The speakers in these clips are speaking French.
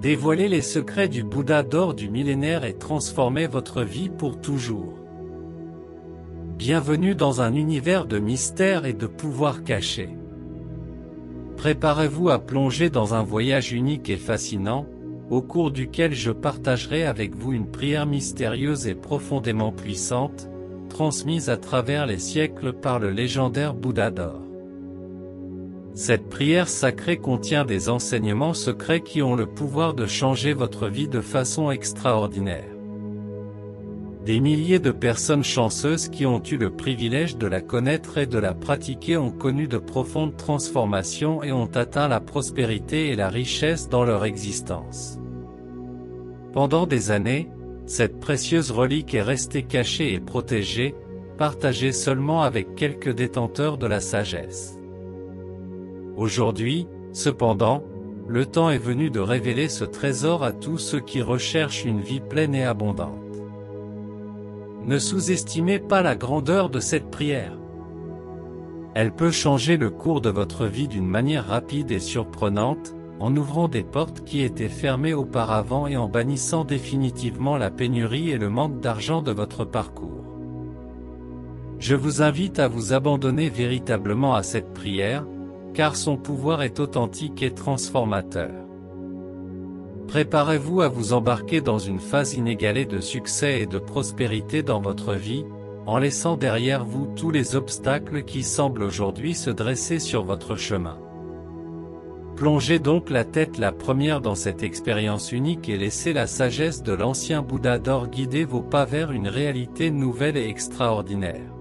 Dévoilez les secrets du Bouddha d'or du millénaire et transformez votre vie pour toujours. Bienvenue dans un univers de mystères et de pouvoirs cachés. Préparez-vous à plonger dans un voyage unique et fascinant, au cours duquel je partagerai avec vous une prière mystérieuse et profondément puissante, transmise à travers les siècles par le légendaire Bouddha d'or. Cette prière sacrée contient des enseignements secrets qui ont le pouvoir de changer votre vie de façon extraordinaire. Des milliers de personnes chanceuses qui ont eu le privilège de la connaître et de la pratiquer ont connu de profondes transformations et ont atteint la prospérité et la richesse dans leur existence. Pendant des années, cette précieuse relique est restée cachée et protégée, partagée seulement avec quelques détenteurs de la sagesse. Aujourd'hui, cependant, le temps est venu de révéler ce trésor à tous ceux qui recherchent une vie pleine et abondante. Ne sous-estimez pas la grandeur de cette prière. Elle peut changer le cours de votre vie d'une manière rapide et surprenante, en ouvrant des portes qui étaient fermées auparavant et en bannissant définitivement la pénurie et le manque d'argent de votre parcours. Je vous invite à vous abandonner véritablement à cette prière, car son pouvoir est authentique et transformateur. Préparez-vous à vous embarquer dans une phase inégalée de succès et de prospérité dans votre vie, en laissant derrière vous tous les obstacles qui semblent aujourd'hui se dresser sur votre chemin. Plongez donc la tête la première dans cette expérience unique et laissez la sagesse de l'ancien Bouddha d'or guider vos pas vers une réalité nouvelle et extraordinaire.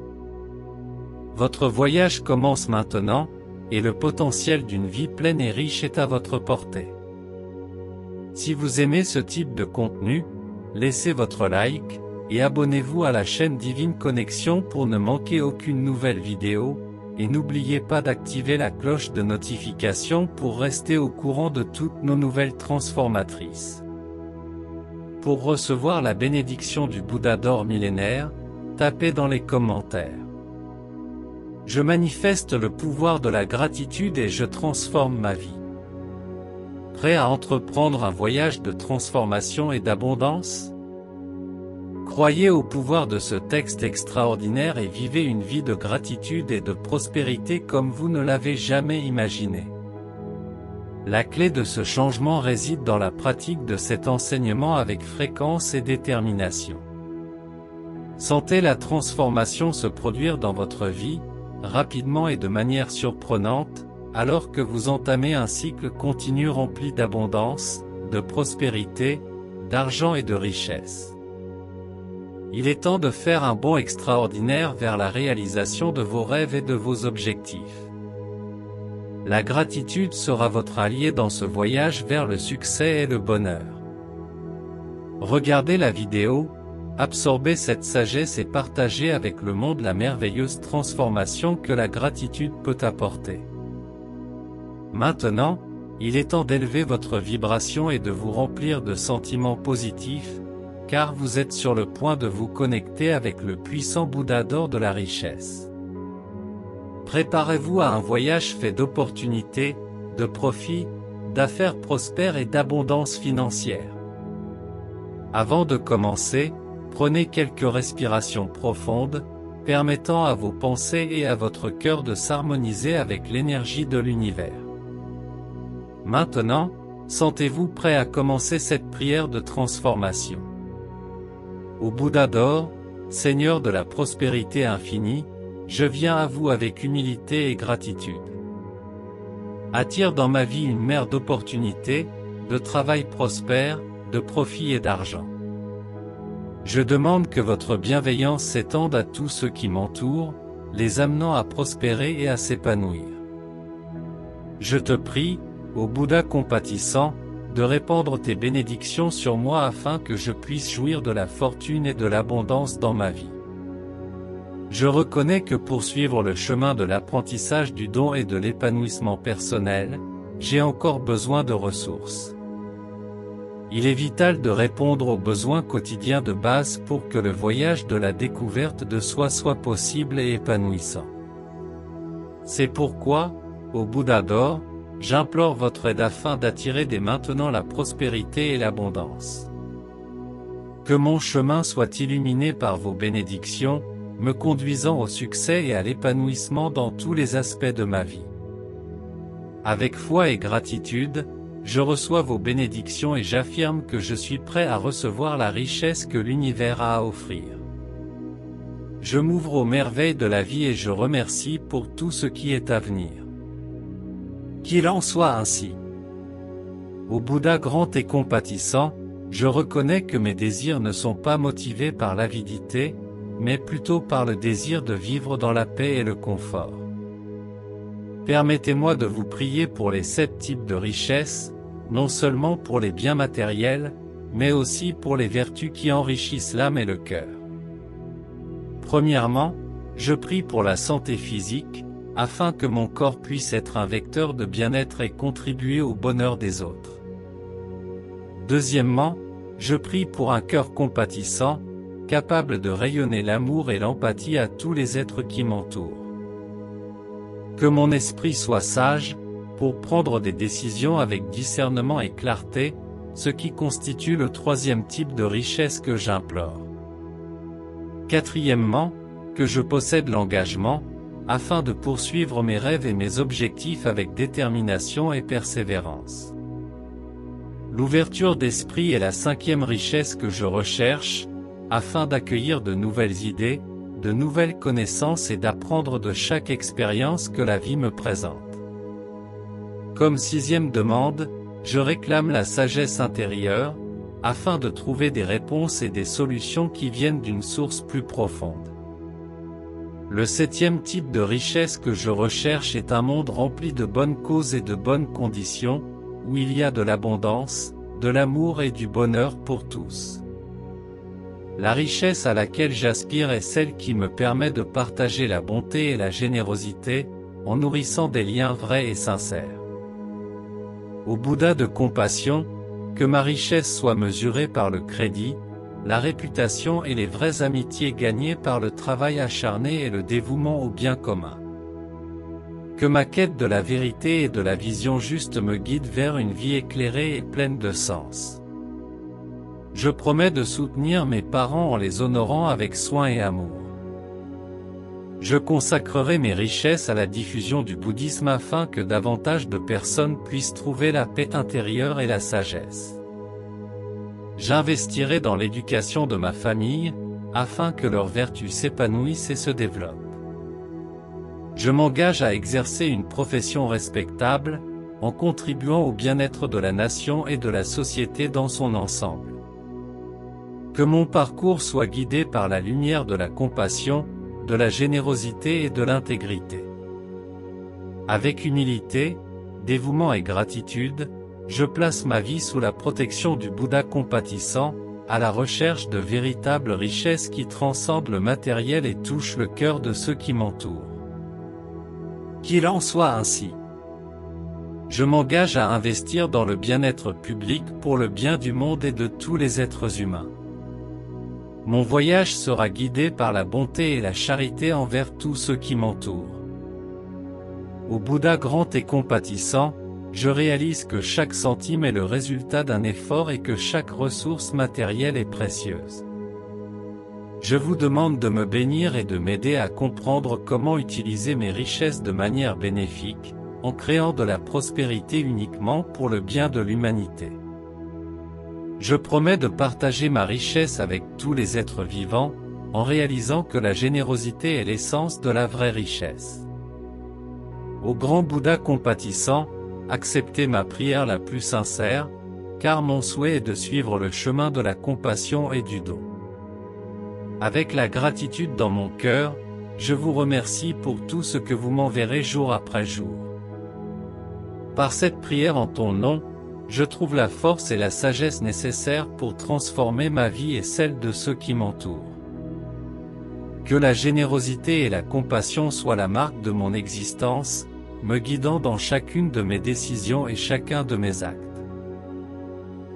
Votre voyage commence maintenant, et le potentiel d'une vie pleine et riche est à votre portée. Si vous aimez ce type de contenu, laissez votre like, et abonnez-vous à la chaîne Divine Connexion pour ne manquer aucune nouvelle vidéo, et n'oubliez pas d'activer la cloche de notification pour rester au courant de toutes nos nouvelles transformatrices. Pour recevoir la bénédiction du Bouddha d'or millénaire, tapez dans les commentaires. Je manifeste le pouvoir de la gratitude et je transforme ma vie. Prêt à entreprendre un voyage de transformation et d'abondance? Croyez au pouvoir de ce texte extraordinaire et vivez une vie de gratitude et de prospérité comme vous ne l'avez jamais imaginé. La clé de ce changement réside dans la pratique de cet enseignement avec fréquence et détermination. Sentez la transformation se produire dans votre vie, rapidement et de manière surprenante, alors que vous entamez un cycle continu rempli d'abondance, de prospérité, d'argent et de richesse. Il est temps de faire un bond extraordinaire vers la réalisation de vos rêves et de vos objectifs. La gratitude sera votre allié dans ce voyage vers le succès et le bonheur. Regardez la vidéo, absorbez cette sagesse et partagez avec le monde la merveilleuse transformation que la gratitude peut apporter. Maintenant, il est temps d'élever votre vibration et de vous remplir de sentiments positifs, car vous êtes sur le point de vous connecter avec le puissant Bouddha d'or de la richesse. Préparez-vous à un voyage fait d'opportunités, de profits, d'affaires prospères et d'abondance financière. Avant de commencer, prenez quelques respirations profondes, permettant à vos pensées et à votre cœur de s'harmoniser avec l'énergie de l'univers. Maintenant, sentez-vous prêt à commencer cette prière de transformation. Ô Bouddha d'or, Seigneur de la prospérité infinie, je viens à vous avec humilité et gratitude. Attire dans ma vie une mer d'opportunités, de travail prospère, de profit et d'argent. Je demande que votre bienveillance s'étende à tous ceux qui m'entourent, les amenant à prospérer et à s'épanouir. Je te prie, ô Bouddha compatissant, de répandre tes bénédictions sur moi afin que je puisse jouir de la fortune et de l'abondance dans ma vie. Je reconnais que pour suivre le chemin de l'apprentissage du don et de l'épanouissement personnel, j'ai encore besoin de ressources. Il est vital de répondre aux besoins quotidiens de base pour que le voyage de la découverte de soi soit possible et épanouissant. C'est pourquoi, ô Bouddha d'or, j'implore votre aide afin d'attirer dès maintenant la prospérité et l'abondance. Que mon chemin soit illuminé par vos bénédictions, me conduisant au succès et à l'épanouissement dans tous les aspects de ma vie. Avec foi et gratitude, je reçois vos bénédictions et j'affirme que je suis prêt à recevoir la richesse que l'univers a à offrir. Je m'ouvre aux merveilles de la vie et je remercie pour tout ce qui est à venir. Qu'il en soit ainsi. Ô Bouddha grand et compatissant, je reconnais que mes désirs ne sont pas motivés par l'avidité, mais plutôt par le désir de vivre dans la paix et le confort. Permettez-moi de vous prier pour les 7 types de richesses, non seulement pour les biens matériels, mais aussi pour les vertus qui enrichissent l'âme et le cœur. Premièrement, je prie pour la santé physique, afin que mon corps puisse être un vecteur de bien-être et contribuer au bonheur des autres. Deuxièmement, je prie pour un cœur compatissant, capable de rayonner l'amour et l'empathie à tous les êtres qui m'entourent. Que mon esprit soit sage, pour prendre des décisions avec discernement et clarté, ce qui constitue le 3e type de richesse que j'implore. Quatrièmement, que je possède l'engagement, afin de poursuivre mes rêves et mes objectifs avec détermination et persévérance. L'ouverture d'esprit est la 5e richesse que je recherche, afin d'accueillir de nouvelles idées, de nouvelles connaissances et d'apprendre de chaque expérience que la vie me présente. Comme 6e demande, je réclame la sagesse intérieure, afin de trouver des réponses et des solutions qui viennent d'une source plus profonde. Le 7e type de richesse que je recherche est un monde rempli de bonnes causes et de bonnes conditions, où il y a de l'abondance, de l'amour et du bonheur pour tous. La richesse à laquelle j'aspire est celle qui me permet de partager la bonté et la générosité, en nourrissant des liens vrais et sincères. Ô Bouddha de compassion, que ma richesse soit mesurée par le crédit, la réputation et les vraies amitiés gagnées par le travail acharné et le dévouement au bien commun. Que ma quête de la vérité et de la vision juste me guide vers une vie éclairée et pleine de sens. Je promets de soutenir mes parents en les honorant avec soin et amour. Je consacrerai mes richesses à la diffusion du bouddhisme afin que davantage de personnes puissent trouver la paix intérieure et la sagesse. J'investirai dans l'éducation de ma famille, afin que leurs vertus s'épanouissent et se développent. Je m'engage à exercer une profession respectable, en contribuant au bien-être de la nation et de la société dans son ensemble. Que mon parcours soit guidé par la lumière de la compassion, de la générosité et de l'intégrité. Avec humilité, dévouement et gratitude, je place ma vie sous la protection du Bouddha compatissant, à la recherche de véritables richesses qui transcendent le matériel et touchent le cœur de ceux qui m'entourent. Qu'il en soit ainsi. Je m'engage à investir dans le bien-être public pour le bien du monde et de tous les êtres humains. Mon voyage sera guidé par la bonté et la charité envers tous ceux qui m'entourent. Ô Bouddha grand et compatissant, je réalise que chaque centime est le résultat d'un effort et que chaque ressource matérielle est précieuse. Je vous demande de me bénir et de m'aider à comprendre comment utiliser mes richesses de manière bénéfique, en créant de la prospérité uniquement pour le bien de l'humanité. Je promets de partager ma richesse avec tous les êtres vivants, en réalisant que la générosité est l'essence de la vraie richesse. Ô grand Bouddha compatissant, acceptez ma prière la plus sincère, car mon souhait est de suivre le chemin de la compassion et du don. Avec la gratitude dans mon cœur, je vous remercie pour tout ce que vous m'enverrez jour après jour. Par cette prière en ton nom, je trouve la force et la sagesse nécessaires pour transformer ma vie et celle de ceux qui m'entourent. Que la générosité et la compassion soient la marque de mon existence, me guidant dans chacune de mes décisions et chacun de mes actes.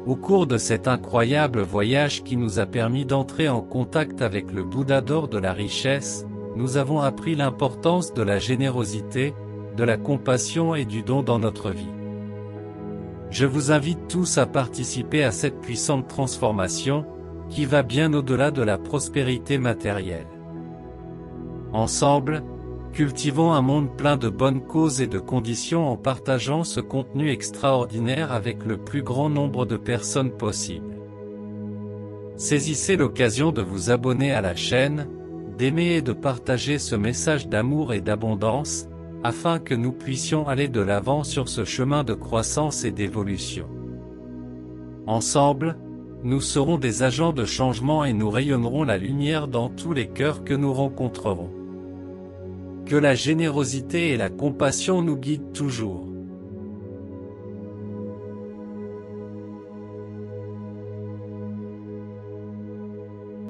Au cours de cet incroyable voyage qui nous a permis d'entrer en contact avec le Bouddha d'or de la richesse, nous avons appris l'importance de la générosité, de la compassion et du don dans notre vie. Je vous invite tous à participer à cette puissante transformation, qui va bien au-delà de la prospérité matérielle. Ensemble, cultivons un monde plein de bonnes causes et de conditions en partageant ce contenu extraordinaire avec le plus grand nombre de personnes possible. Saisissez l'occasion de vous abonner à la chaîne, d'aimer et de partager ce message d'amour et d'abondance, afin que nous puissions aller de l'avant sur ce chemin de croissance et d'évolution. Ensemble, nous serons des agents de changement et nous rayonnerons la lumière dans tous les cœurs que nous rencontrerons. Que la générosité et la compassion nous guident toujours.